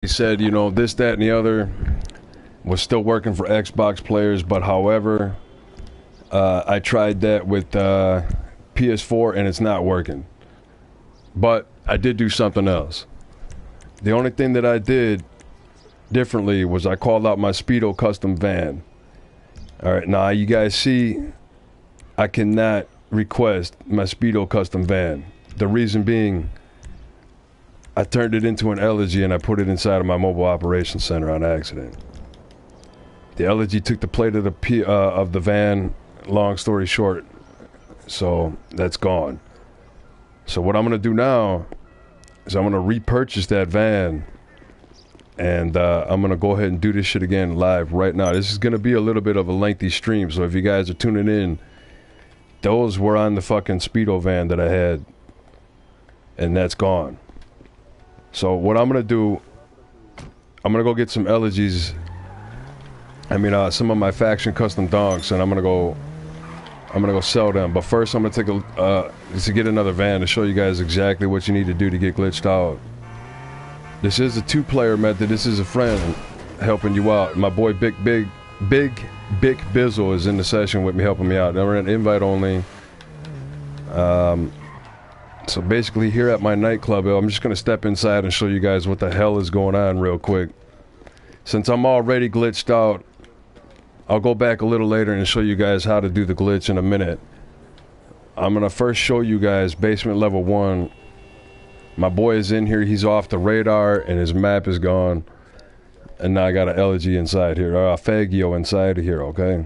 He said, you know, this, that, and the other was still working for Xbox players, but however, I tried that with PS4 and it's not working. But I did do something else. The only thing that I did differently was I called out my Speedo custom van. All right, now you guys see, I cannot request my Speedo custom van. The reason being, I turned it into an elegy and I put it inside of my mobile operations center on accident. The elegy took the plate of the van. Long story short, so that's gone. So what I'm gonna do now is I'm gonna repurchase that van, and I'm gonna go ahead and do this shit again live right now. This is gonna be a little bit of a lengthy stream, so if you guys are tuning in, those were on the fucking Speedo van that I had, and that's gone. So what I'm gonna do, I'm gonna go get some elegies. Some of my faction custom donks, and I'm gonna go sell them. But first, I'm gonna take to get another van to show you guys exactly what you need to do to get glitched out. This is a two-player method. This is a friend helping you out. My boy Big Bizzle is in the session with me, helping me out. We're an invite only. So basically, here at my nightclub, I'm just gonna step inside and show you guys what the hell is going on real quick. Since I'm already glitched out, I'll go back a little later and show you guys how to do the glitch in a minute. I'm gonna first show you guys basement level 1. My boy is in here, he's off the radar and his map is gone. And now I got an elegy inside here, or a Fagio inside of here, okay?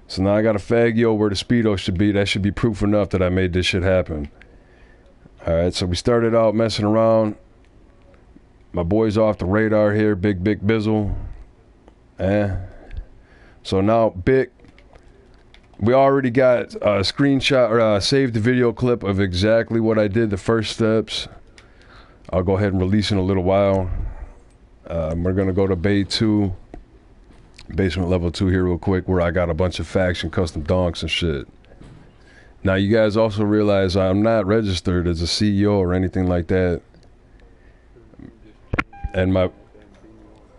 So now I got a Fagio where the Speedo should be. That should be proof enough that I made this shit happen. Alright, so we started out messing around. My boy's off the radar here, Big Bizzle. So now, we already got a screenshot or a saved video clip of exactly what I did, the first steps. I'll go ahead and release in a little while. We're going to go to Bay 2, basement level 2 here real quick, where I got a bunch of faction custom donks and shit. Now, you guys also realize I'm not registered as a CEO or anything like that. And I'm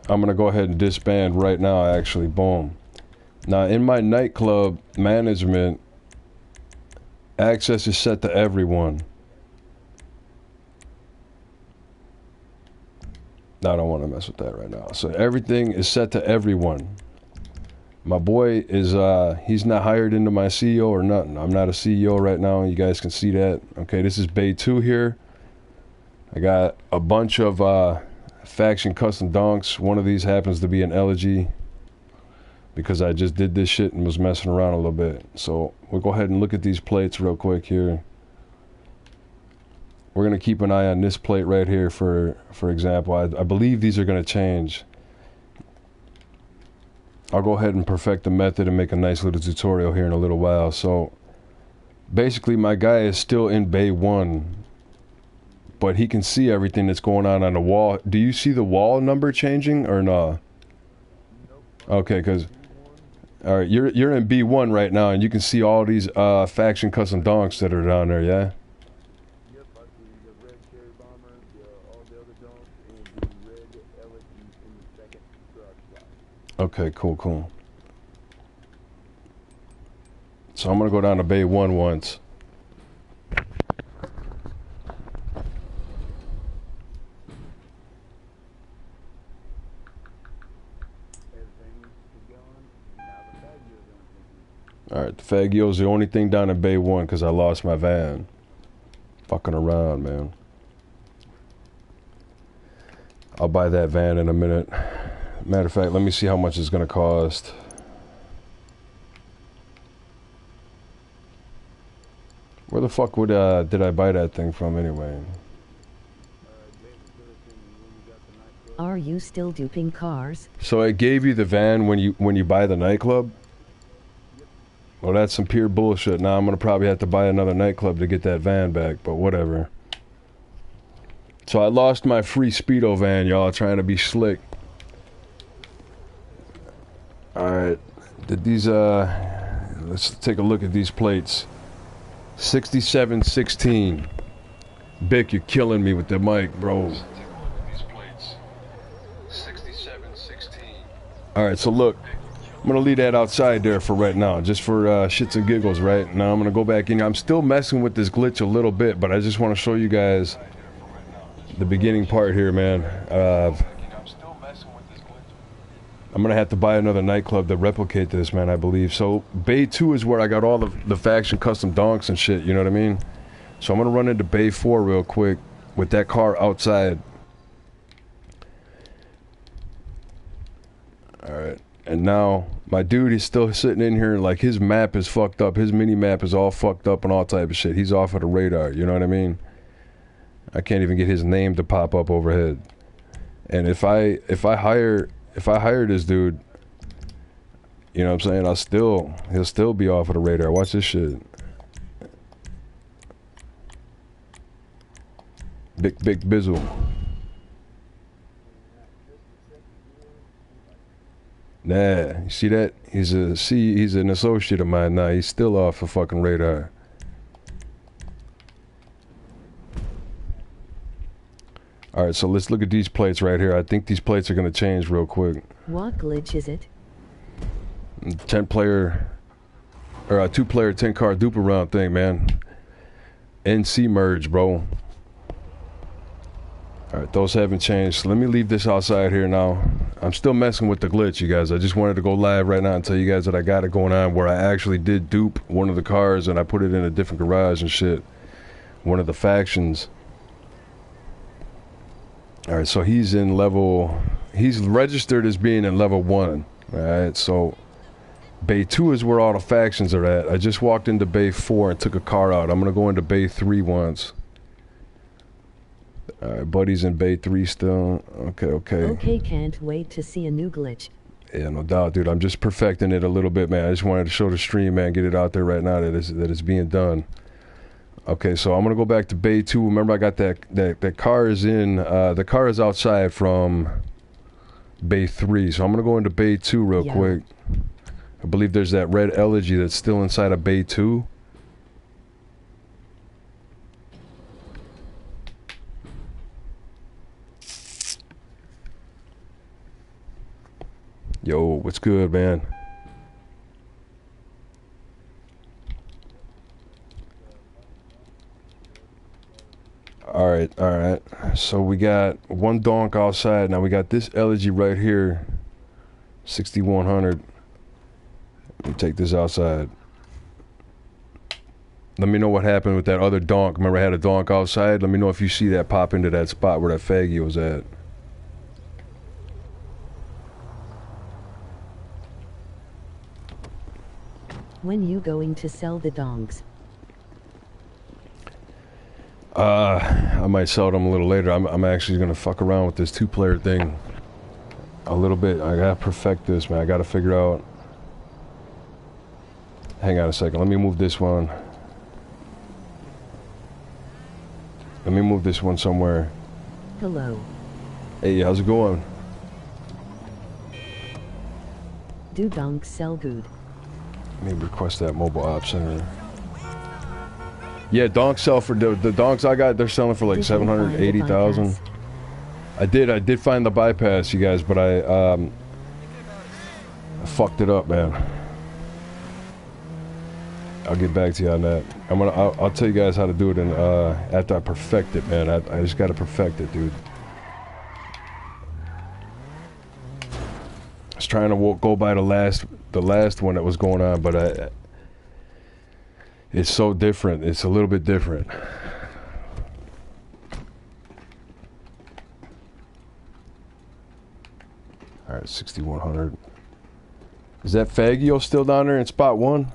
going to go ahead and disband right now, actually. Boom. Now, in my nightclub management, access is set to everyone. I don't want to mess with that right now. So everything is set to everyone. My boy is, he's not hired into my CEO or nothing. I'm not a CEO right now. You guys can see that. Okay, this is Bay 2 here. I got a bunch of faction custom donks. One of these happens to be an elegy because I just did this shit and was messing around a little bit. So we'll go ahead and look at these plates real quick here. We're going to keep an eye on this plate right here, for example. I believe these are going to change. I'll go ahead and perfect the method and make a nice little tutorial here in a little while. So basically my guy is still in Bay 1, but he can see everything that's going on the wall. Do you see the wall number changing or no? Okay, because all right, you're in B1 right now, and you can see all these faction custom donks that are down there, yeah? Yep, I see the red cherry bomber, all the other donks, and the red LED in the second truck slot. Okay, cool. So I'm gonna go down to Bay 1 once. Alright, the Fagio's the only thing down in Bay 1 because I lost my van. Fucking around, man. I'll buy that van in a minute. Matter of fact, let me see how much it's gonna cost. Where the fuck did I buy that thing from anyway? Are you still duping cars? So it gave you the van when you buy the nightclub? Well, that's some pure bullshit. Now I'm gonna probably have to buy another nightclub to get that van back, but whatever. So I lost my free Speedo van, y'all, trying to be slick. Alright. Did these let's take a look at these plates. 6716. Bick, you're killing me with the mic, bro. All right, so look, I'm gonna leave that outside there for right now, just for shits and giggles, right? Now I'm gonna go back in. I'm still messing with this glitch a little bit, but I just want to show you guys the beginning part here, man. I'm gonna have to buy another nightclub to replicate this, man, I believe. So Bay 2 is where I got all the faction custom donks and shit, you know what I mean? So I'm gonna run into Bay 4 real quick with that car outside. Alright, and now my dude is still sitting in here, like his map is fucked up, his mini map is all fucked up and all type of shit. He's off of the radar, you know what I mean? I can't even get his name to pop up overhead. And if I hire this dude, you know what I'm saying, he'll still be off of the radar. Watch this shit. Big bizzle. Nah, you see that? He's an associate of mine now. He's still off the fucking radar. All right, so let's look at these plates right here. I think these plates are gonna change real quick. What glitch is it? 10-player or a 2-player 10-car Duplication thing, man. NC merge, bro. All right, those haven't changed. So let me leave this outside here now. I'm still messing with the glitch, you guys. I just wanted to go live right now and tell you guys that I got it going on where I actually did dupe one of the cars and I put it in a different garage and shit. One of the factions. All right, so he's registered as being in level 1. All right, so Bay 2 is where all the factions are at. I just walked into Bay 4 and took a car out. I'm gonna go into Bay 3 once. All right, buddy's in Bay 3 still. Okay, can't wait to see a new glitch. Yeah, no doubt, dude. I'm just perfecting it a little bit, man. I just wanted to show the stream, man, get it out there right now that it's being done. Okay, so I'm gonna go back to Bay 2. Remember, I got that car is in. The car is outside from Bay 3, so I'm gonna go into Bay 2 real quick. I believe there's that red elegy that's still inside of Bay 2. Yo, what's good, man? All right. So we got one donk outside. Now we got this elegy right here, 6100. Let me take this outside. Let me know what happened with that other donk. Remember I had a donk outside? Let me know if you see that pop into that spot where that faggy was at. When you going to sell the dongs? I might sell them a little later. I'm actually gonna fuck around with this 2-player thing a little bit. I gotta perfect this, man. I gotta figure out. Hang on a second. Let me move this one. Let me move this one somewhere. Hello. Hey, how's it going? Do donks sell good? Let me request that mobile op center. Yeah, donks sell for the donks I got. They're selling for like 780,000. I did find the bypass, you guys, but I fucked it up, man. I'll get back to you on that. I'll tell you guys how to do it, and after I perfect it, man. I just gotta perfect it, dude. I was trying to go by the last one that was going on, but it's so different. It's a little bit different. All right, 6100. Is that Fagio still down there in spot 1?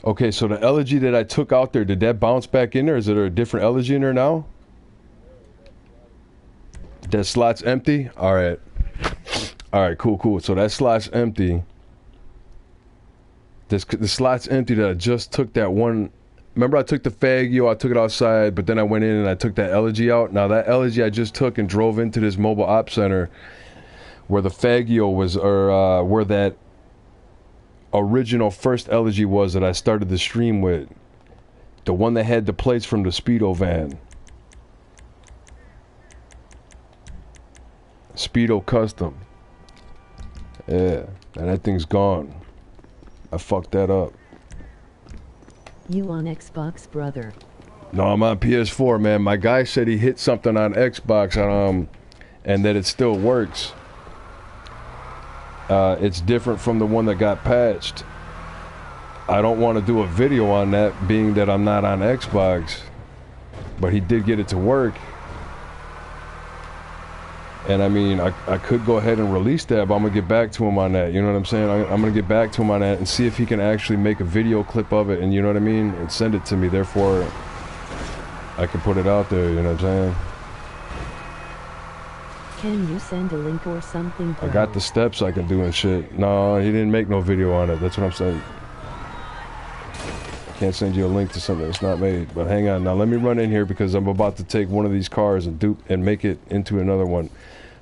Okay, so the elegy that I took out there, did that bounce back in there? Is there a different elegy in there now? That slot's empty? Alright. Alright, cool. So that slot's empty. The slot's empty that I just took that one. Remember I took the Fagio, I took it outside, but then I went in and I took that elegy out. Now that elegy I just took and drove into this mobile op center where the Fagio was, or where that original first elegy was that I started the stream with. The one that had the plates from the Speedo van. Speedo Custom. Yeah, and that thing's gone. I fucked that up. You on Xbox, brother? No, I'm on PS4, man. My guy said he hit something on Xbox, and that it still works. It's different from the one that got patched. I don't want to do a video on that, being that I'm not on Xbox. But he did get it to work. And I mean, I could go ahead and release that, but I'm going to get back to him on that. You know what I'm saying? I'm going to get back to him on that and see if he can actually make a video clip of it, and you know what I mean? And send it to me. Therefore, I can put it out there, you know what I'm saying? Can you send a link or something, bro? I got the steps I can do and shit. No, he didn't make no video on it. That's what I'm saying. I can't send you a link to something that's not made. But hang on. Now let me run in here because I'm about to take one of these cars and dupe and make it into another one.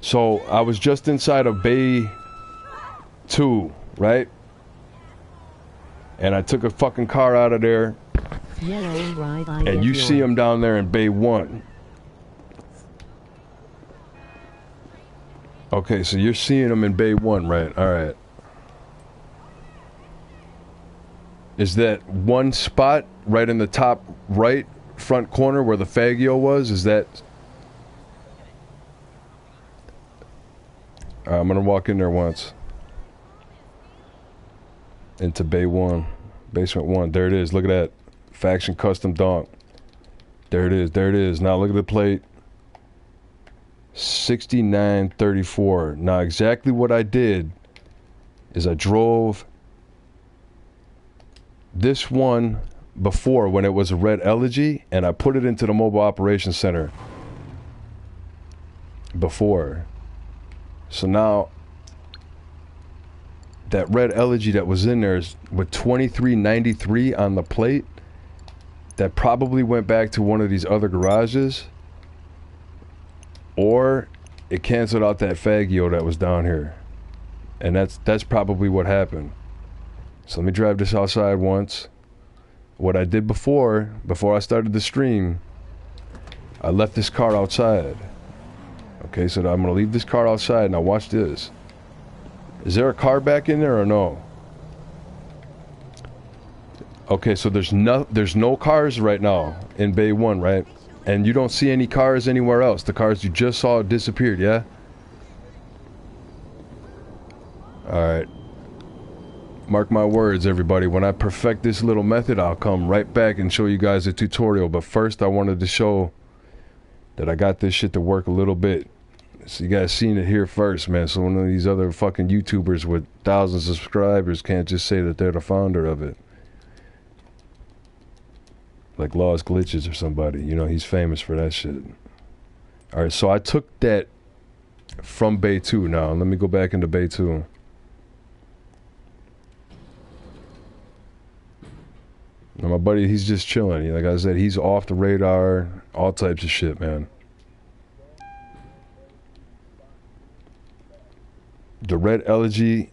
So I was just inside of Bay 2, right? And I took a fucking car out of there. Yellow, right, And you see him down there in Bay 1. Okay, so you're seeing him in Bay 1, right? All right. Is that one spot right in the top right front corner where the Fagio was? Is that... I'm going to walk in there once. Into Bay 1. Basement 1. There it is. Look at that. Faction Custom Donk. There it is. There it is. Now look at the plate. 6934. Now exactly what I did is I drove this one before when it was a red Elegy, and I put it into the mobile operations center before. So now that red Elegy that was in there is with 2393 on the plate. That probably went back to one of these other garages, or it canceled out that Fagio that was down here, and that's probably what happened. So let me drive this outside once. What I did before I started the stream, I left this car outside. Okay, so I'm gonna leave this car outside. Now watch this. Is there a car back in there or no? Okay, so there's no cars right now in Bay 1, right? And you don't see any cars anywhere else. The cars you just saw disappeared, yeah? Alright. Mark my words, everybody. When I perfect this little method, I'll come right back and show you guys a tutorial. But first, I wanted to show that I got this shit to work a little bit. So you guys seen it here first, man. So one of these other fucking YouTubers with thousands of subscribers can't just say that they're the founder of it. Like Lost Glitches or somebody. You know, he's famous for that shit. Alright, so I took that from Bay 2 now. Let me go back into Bay 2. Now my buddy, he's just chilling. Like I said, he's off the radar. All types of shit, man. The red Elegy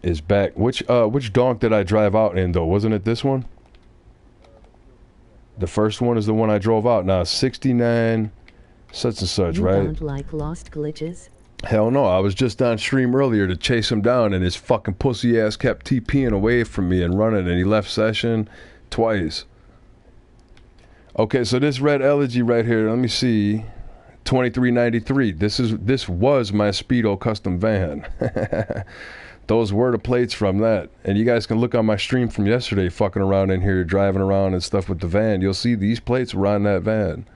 is back. Which donk did I drive out in though? Wasn't it this one? The first one is the one I drove out. Now 69 such and such, right? You don't like Lost Glitches? Hell no. I was just on stream earlier to chase him down, and his fucking pussy ass kept TPing away from me and running, and he left session twice. Okay, so this red Elegy right here, let me see. 2393. This was my Speedo custom van. Those were the plates from that. And you guys can look on my stream from yesterday, fucking around in here, driving around and stuff with the van. You'll see these plates were on that van.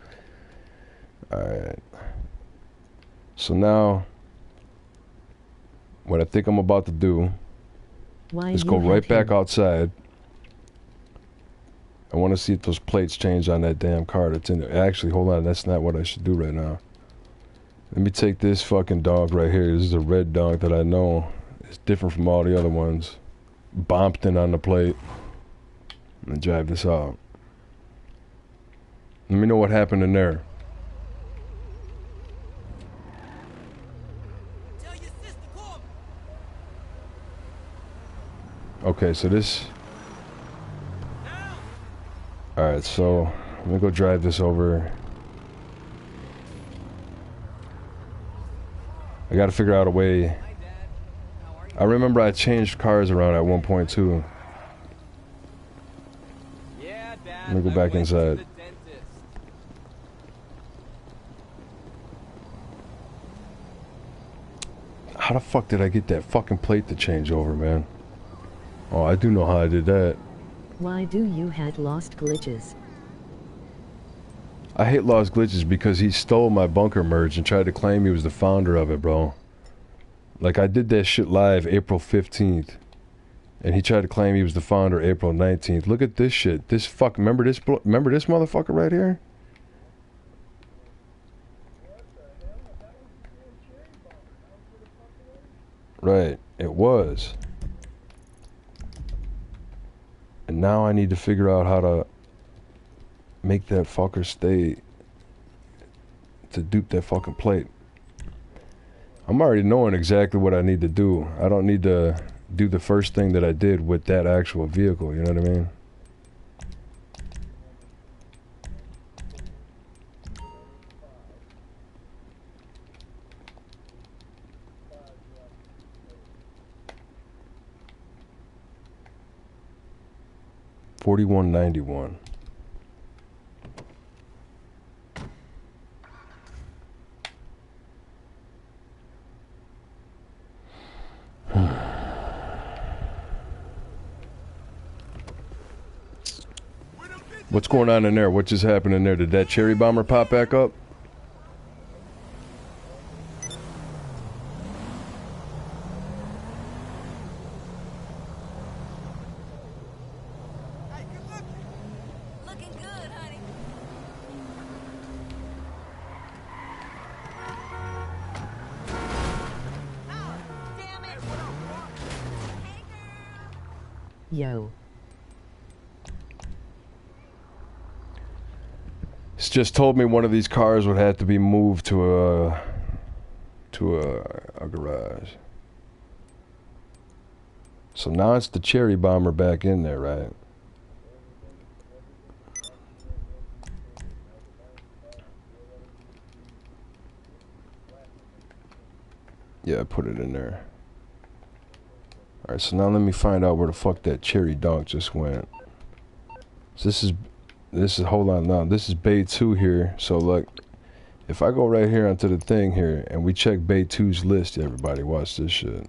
Alright. So now, what I think I'm about to do is go right back outside. I want to see if those plates change on that damn car that's in there. Actually, hold on. That's not what I should do right now. Let me take this fucking dog right here. This is a red dog that I know. It's different from all the other ones. Bompton on the plate. And drive this out. Let me know what happened in there. Okay, so this... Alright, so let me go drive this over. I gotta figure out a way. I remember I changed cars around at one point too. Yeah, Dad. Let me go back inside. How the fuck did I get that fucking plate to change over, man? Oh, I do know how I did that. Why do you had lost glitches? I hate lost glitches because he stole my bunker merge and tried to claim he was the founder of it, bro. Like, I did that shit live April 15th. And he tried to claim he was the founder April 19th. Look at this shit. This fuck, remember this motherfucker right here? Right, it was. And now I need to figure out how to make that fucker stay to dupe that fucking plate. I'm already knowing exactly what I need to do. I don't need to do the first thing that I did with that actual vehicle, you know what I mean? $41.91. What's going on in there? What just happened in there? Did that cherry bomber pop back up? Hey, good looking. Looking good, honey. Oh, damn it. Hey, girl. Yo. It's just told me one of these cars would have to be moved to a garage. So now it's the cherry bomber back in there, right? Yeah, I put it in there. Alright, so now let me find out where the fuck that cherry donk just went. So this is, hold on now, this is Bay 2 here. So look, if I go right here onto the thing here and we check Bay 2's list, everybody watch this shit.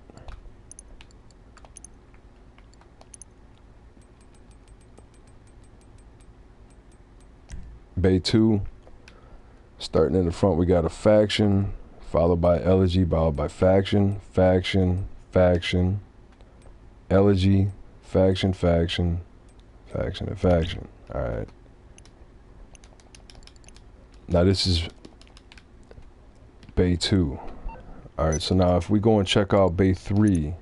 Bay 2, starting in the front, we got a faction, followed by elegy, followed by faction, faction, faction, elegy, faction, faction, faction, and faction. Alright. Now this is Bay 2. Alright, so now if we go and check out Bay 3.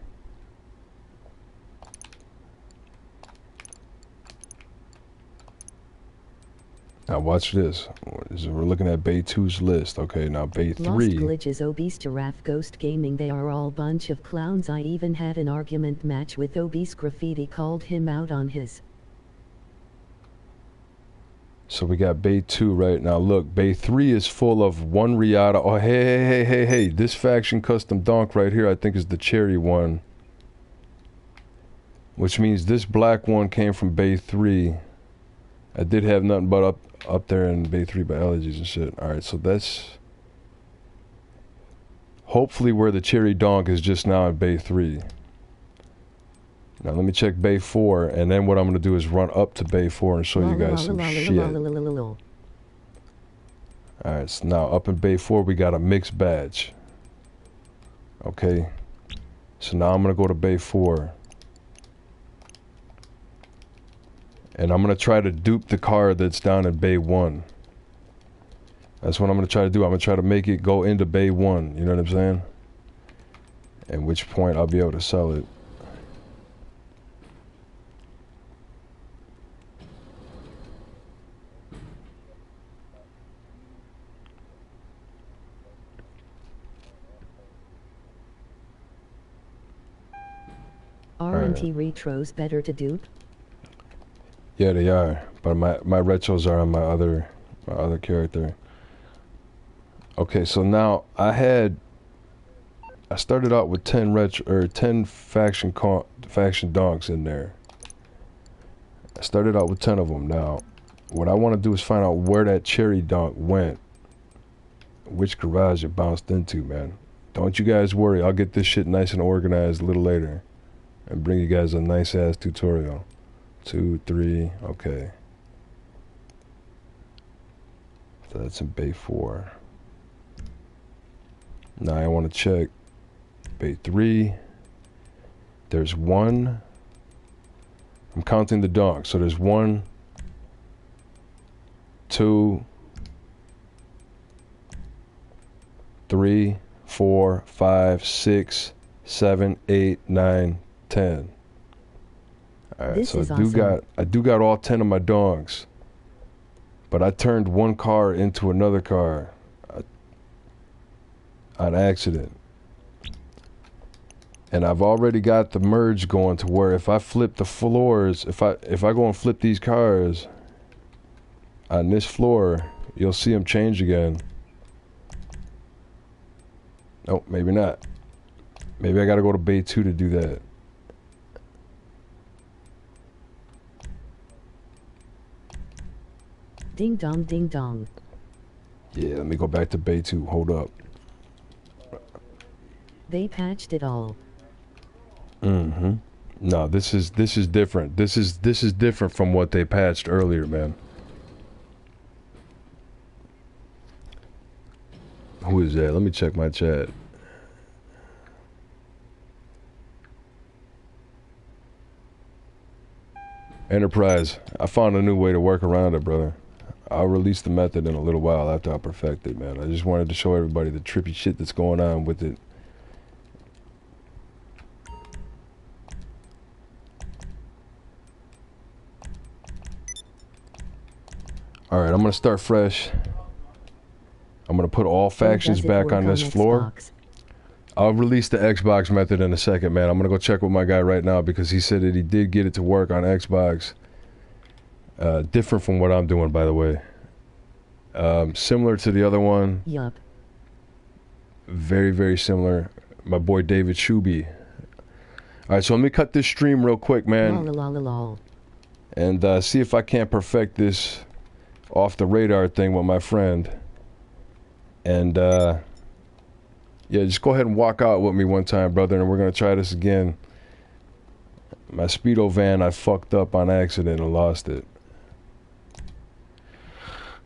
Now watch this. We're looking at Bay 2's list. Okay, now Bay 3. Lost glitches, obese giraffe, ghost gaming, they are all bunch of clowns. I even had an argument match with obese graffiti, called him out on his. So we got Bay 2 right now. Look, Bay 3 is full of one Riata. Oh, hey. This faction custom donk right here, I think is the cherry one. Which means this black one came from Bay 3. I did have nothing but up there in Bay 3 by allergies and shit. Alright, so that's hopefully where the cherry donk is, just now in Bay 3. Now let me check Bay 4, and then what I'm going to do is run up to Bay 4 and show you guys some shit. Alright, so now up in Bay 4 we got a mixed badge. Okay. So now I'm going to go to Bay 4. And I'm going to try to dupe the car that's down in Bay 1. That's what I'm going to try to do. I'm going to try to make it go into Bay 1. You know what I'm saying? At which point I'll be able to sell it. R&T retros better to dupe? Yeah, they are. But my retros are on my other character. Okay, so now I had I started out with 10 faction donks in there. I started out with 10 of them. Now, what I want to do is find out where that cherry donk went, which garage it bounced into, man. Don't you guys worry. I'll get this shit nice and organized a little later and bring you guys a nice ass tutorial. 2, 3, okay. So that's in Bay 4. Now I want to check Bay 3. There's 1. I'm counting the donks. So there's 1, 2, 3, 4, 5, 6, 7, 8, 9, 10. All right, so I do got all 10 of my donks, but I turned one car into another car on accident, and I've already got the merge going to where if I flip the floors, if I go and flip these cars on this floor, you'll see them change again. Nope, maybe not. Maybe I gotta go to Bay 2 to do that. Ding dong, ding dong. Yeah, let me go back to Bay 2. Hold up. They patched it all. Mm-hmm. No, this is different. This is different from what they patched earlier, man. Who is that? Let me check my chat. Enterprise, I found a new way to work around it, brother. I'll release the method in a little while after I perfect it, man. I just wanted to show everybody the trippy shit that's going on with it. Alright, I'm gonna start fresh. I'm gonna put all factions back on this floor. I'll release the Xbox method in a second, man. I'm gonna go check with my guy right now because he said that he did get it to work on Xbox. Different from what I'm doing, by the way. Similar to the other one. Yup. Very, very similar. My boy David Shuby. Alright, so let me cut this stream real quick, man. And see if I can't perfect this off the radar thing with my friend. And yeah, just go ahead and walk out with me one time, brother, and we're gonna try this again. My Speedo van, I fucked up on accident and lost it,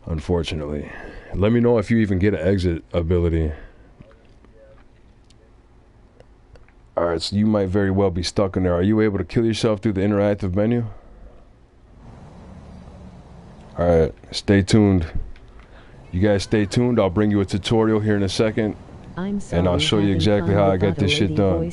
unfortunately. Let me know if you even get an exit ability. Alright, so you might very well be stuck in there. Are you able to kill yourself through the interactive menu? Alright, stay tuned. You guys stay tuned. I'll bring you a tutorial here in a second. I'm sorry, and I'll show you exactly how I get this shit done.